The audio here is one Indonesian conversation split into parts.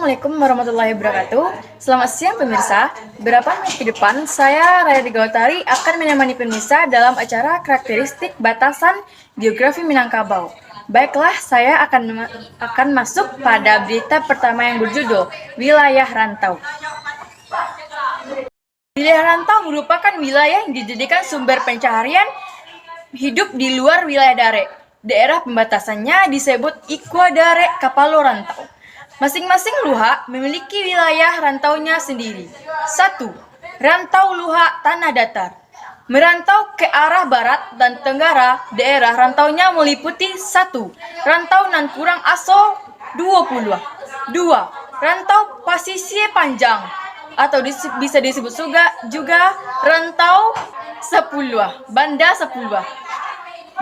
Assalamualaikum warahmatullahi wabarakatuh. Selamat siang pemirsa. Beberapa menit ke depan, saya Raya Gautari akan menemani pemirsa dalam acara karakteristik batasan geografi Minangkabau. Baiklah, saya akan masuk pada berita pertama yang berjudul Wilayah Rantau. Wilayah rantau merupakan wilayah yang dijadikan sumber pencaharian hidup di luar wilayah Dare. Daerah pembatasannya disebut Ikwa Dare Kapalo Rantau. Masing-masing luha memiliki wilayah rantaunya sendiri. 1. Rantau luha tanah datar. Merantau ke arah barat dan tenggara, daerah rantaunya meliputi 1. Rantau nan kurang aso 20. 2. Rantau pasisir panjang atau bisa disebut juga rantau 10. Banda 10. 2.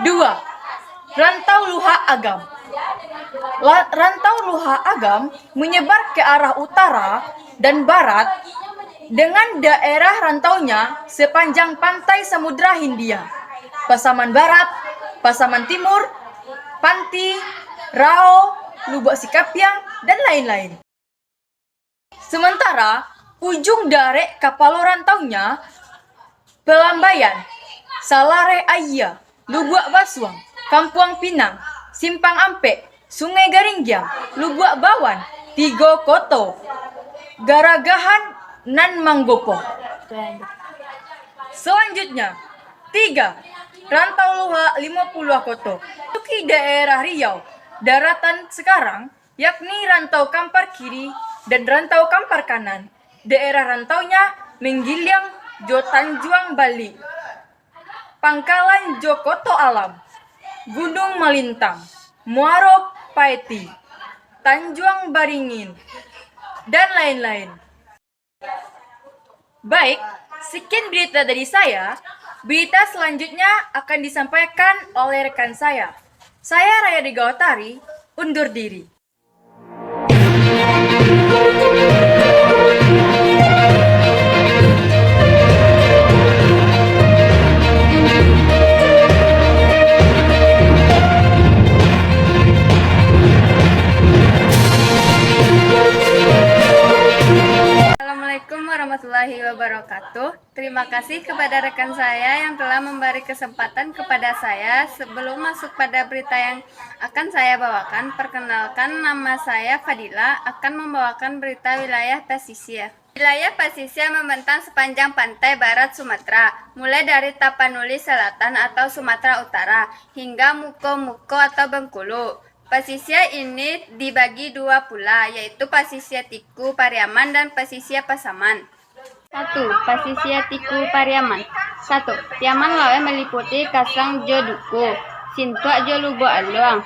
Rantau luha agam. Rantau luha agam menyebar ke arah utara dan barat dengan daerah rantaunya sepanjang pantai Samudra Hindia, Pasaman Barat, Pasaman Timur, Panti, Rao, Lubuk Sikapiang, dan lain-lain. Sementara ujung Dare Kapalo rantaunya Pelambayan, Salare Aya, Lubuk Basuang, Kampuang Pinang, Simpang Ampe, Sungai Garinggiang, Lubuk Bawan, Tigo Koto, Garagahan, nan Manggopo. Selanjutnya, 3. Rantau luha 50 Koto. Tuki daerah Riau, daratan sekarang, yakni rantau Kampar kiri dan rantau Kampar kanan. Daerah rantaunya Menggiliang, Jo Tanjuang Bali, Pangkalan Jo Koto Alam, Gunung Malintang, Muaro Paeti, Tanjuang Baringin, dan lain-lain. Baik, sekian berita dari saya. Berita selanjutnya akan disampaikan oleh rekan saya. Saya Raya Gautari, undur diri. Assalamualaikum warahmatullahi wabarakatuh. Terima kasih kepada rekan saya yang telah memberi kesempatan kepada saya. Sebelum masuk pada berita yang akan saya bawakan, perkenalkan, nama saya Fadila, akan membawakan berita wilayah pesisir. Wilayah pesisir membentang sepanjang pantai barat Sumatera, mulai dari Tapanuli Selatan atau Sumatera Utara hingga Muko-Muko atau Bengkulu. Pesisir ini dibagi dua pula, yaitu pesisir Tiku Pariaman dan pesisir Pasaman. 1. Pesisir Tiku Pariaman. 1. Tiaman lawe meliputi Kasang Jo Duku, Sintua Jo Lubuk Aluang,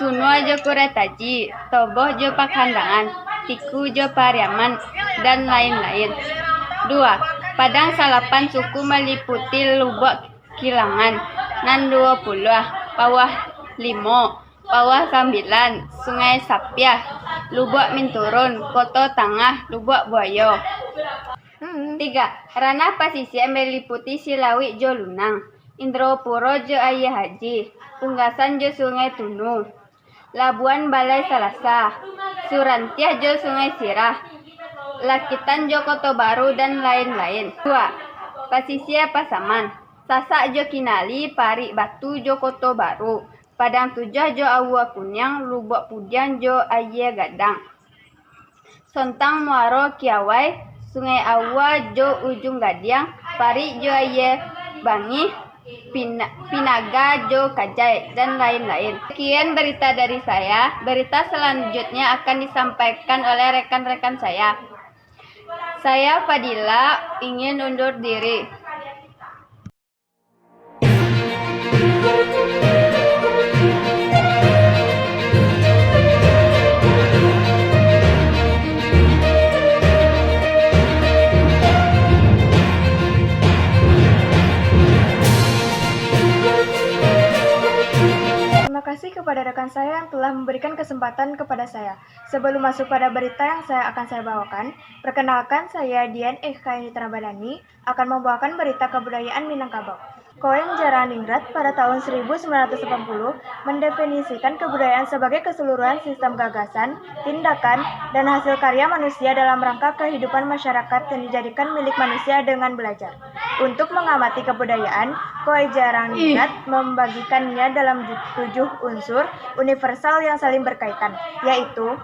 Sunua Jo Kuretaji, Toboh Jo Pakhandangan, Tiku Jo Pariaman, dan lain-lain. 2. Padang Salapan suku meliputi Lubuk Kilangan, Nan 20, Bawah Limo, Bawah 9, Sungai Sapiah, Lubuk Minturun, Koto Tangah, Lubuk Buayo. 3. Ranah pesisir meliputi Silawi Jo Lunang, Indropuro Jo Ayah Haji, Punggasan Jo Sungai Tunu, Labuan Balai Salasa, Surantiah Jo Sungai Sirah, Lakitan Jo Koto Baru, dan lain-lain. 2. Pesisir Pasaman, Sasak Jo Kinali, Pari Batu Jo Koto Baru, Padang Tujah Jo Awa Kunyang, Lubuk Pudian Jo Aye Gadang, Sontang Muaro Kiawai, Sungai Awa Jo Ujung Gadiang, Pari Jo Aye Bangi, Pinaga Jo Kajai, dan lain-lain. Sekian berita dari saya. Berita selanjutnya akan disampaikan oleh rekan-rekan saya. Saya Fadila, ingin undur diri. Terima kasih kepada rekan saya yang telah memberikan kesempatan kepada saya. Sebelum masuk pada berita yang akan saya bawakan, perkenalkan saya Dian Eka Nitra Badani akan membawakan berita kebudayaan Minangkabau. Koen Jaraningrat pada tahun 1980 mendefinisikan kebudayaan sebagai keseluruhan sistem gagasan, tindakan, dan hasil karya manusia dalam rangka kehidupan masyarakat yang dijadikan milik manusia dengan belajar. Untuk mengamati kebudayaan, Koen Jaraningrat membagikannya dalam 7 unsur universal yang saling berkaitan, yaitu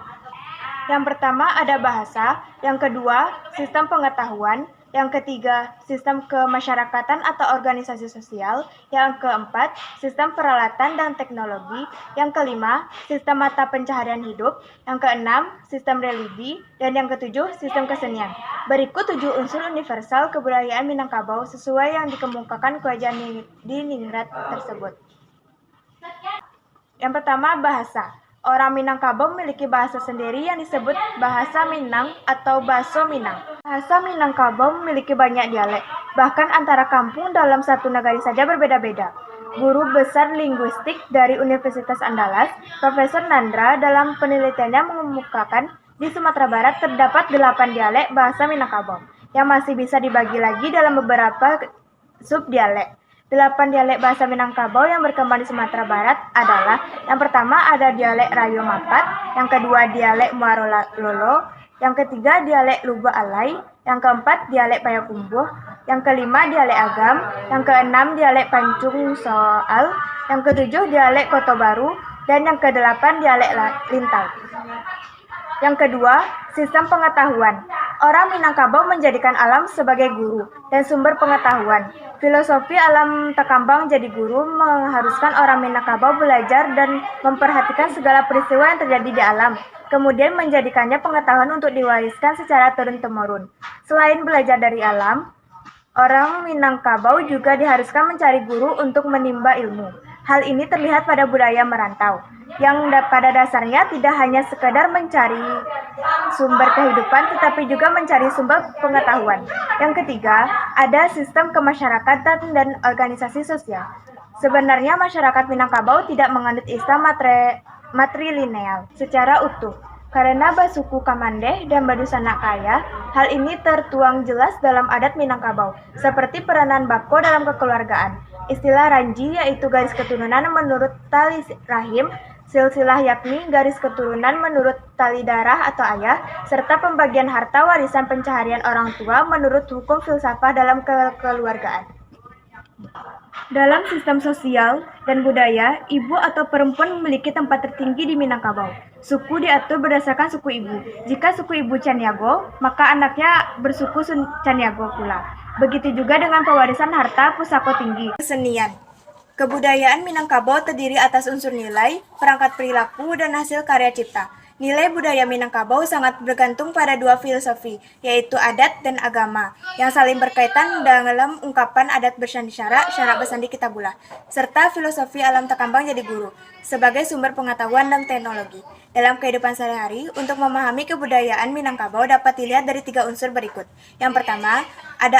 yang pertama ada bahasa, yang kedua sistem pengetahuan, yang ketiga sistem kemasyarakatan atau organisasi sosial, yang keempat sistem peralatan dan teknologi, yang kelima sistem mata pencaharian hidup, yang keenam sistem religi, dan yang ketujuh sistem kesenian. Berikut 7 unsur universal kebudayaan Minangkabau sesuai yang dikemukakan Koen Ningrat tersebut. Yang pertama, bahasa. Orang Minangkabau memiliki bahasa sendiri yang disebut bahasa Minang atau Baso Minang. Bahasa Minangkabau memiliki banyak dialek, bahkan antara kampung dalam satu negari saja berbeda-beda. Guru besar linguistik dari Universitas Andalas, Profesor Nandra, dalam penelitiannya mengemukakan di Sumatera Barat terdapat 8 dialek bahasa Minangkabau, yang masih bisa dibagi lagi dalam beberapa subdialek. 8 dialek bahasa Minangkabau yang berkembang di Sumatera Barat adalah: yang pertama ada dialek Rayo Mapat, yang kedua dialek Muaro Lolo, yang ketiga dialek Luba Alai, yang keempat dialek Payakumbuh, yang kelima dialek Agam, yang keenam dialek Pancung Soal, yang ketujuh dialek Koto Baru, dan yang kedelapan dialek Lintau. Yang kedua, sistem pengetahuan. Orang Minangkabau menjadikan alam sebagai guru dan sumber pengetahuan. Filosofi alam takambang jadi guru mengharuskan orang Minangkabau belajar dan memperhatikan segala peristiwa yang terjadi di alam, kemudian menjadikannya pengetahuan untuk diwariskan secara turun-temurun. Selain belajar dari alam, orang Minangkabau juga diharuskan mencari guru untuk menimba ilmu. Hal ini terlihat pada budaya merantau, yang pada dasarnya tidak hanya sekedar mencari sumber kehidupan, tetapi juga mencari sumber pengetahuan. Yang ketiga, ada sistem kemasyarakatan dan organisasi sosial. Sebenarnya masyarakat Minangkabau tidak menganut Islam matrilineal secara utuh. Karena basuku Kamandeh dan Badusana Kaya, hal ini tertuang jelas dalam adat Minangkabau, seperti peranan bako dalam kekeluargaan. Istilah ranji yaitu garis keturunan menurut tali rahim, silsilah yakni garis keturunan menurut tali darah atau ayah, serta pembagian harta warisan pencaharian orang tua menurut hukum filsafat dalam kekeluargaan. Dalam sistem sosial dan budaya, ibu atau perempuan memiliki tempat tertinggi di Minangkabau. Suku diatur berdasarkan suku ibu. Jika suku ibu Caniago, maka anaknya bersuku Caniago pula. Begitu juga dengan pewarisan harta pusako tinggi. Kesenian. Kebudayaan Minangkabau terdiri atas unsur nilai, perangkat perilaku, dan hasil karya cipta. Nilai budaya Minangkabau sangat bergantung pada 2 filosofi, yaitu adat dan agama, yang saling berkaitan dalam ungkapan adat bersandi syarak bersandi kitabullah, serta filosofi alam takambang jadi guru, sebagai sumber pengetahuan dan teknologi. Dalam kehidupan sehari-hari, untuk memahami kebudayaan Minangkabau dapat dilihat dari 3 unsur berikut. Yang pertama, ada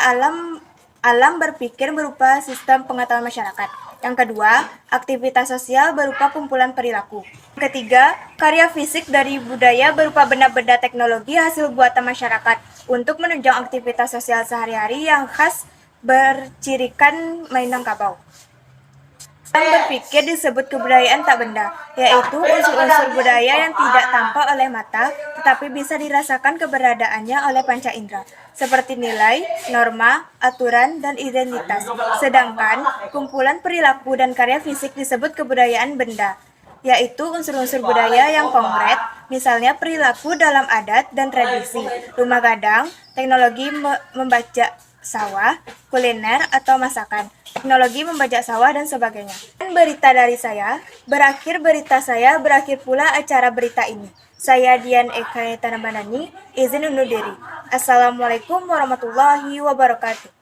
alam berpikir berupa sistem pengetahuan masyarakat. Yang kedua, aktivitas sosial berupa kumpulan perilaku. Yang ketiga, karya fisik dari budaya berupa benda-benda teknologi hasil buatan masyarakat untuk menunjang aktivitas sosial sehari-hari yang khas bercirikan Minangkabau. Yang berpikir disebut kebudayaan tak benda, yaitu unsur-unsur budaya yang tidak tampak oleh mata, tetapi bisa dirasakan keberadaannya oleh panca indera, seperti nilai, norma, aturan, dan identitas. Sedangkan kumpulan perilaku dan karya fisik disebut kebudayaan benda, yaitu unsur-unsur budaya yang konkret, misalnya perilaku dalam adat dan tradisi, rumah gadang, teknologi membaca sawah, kuliner atau masakan, teknologi membajak sawah, dan sebagainya. Dan berita dari saya, berakhir berita saya, berakhir pula acara berita ini. Saya Dian Eka Tanabandani, izin undur diri. Assalamualaikum warahmatullahi wabarakatuh.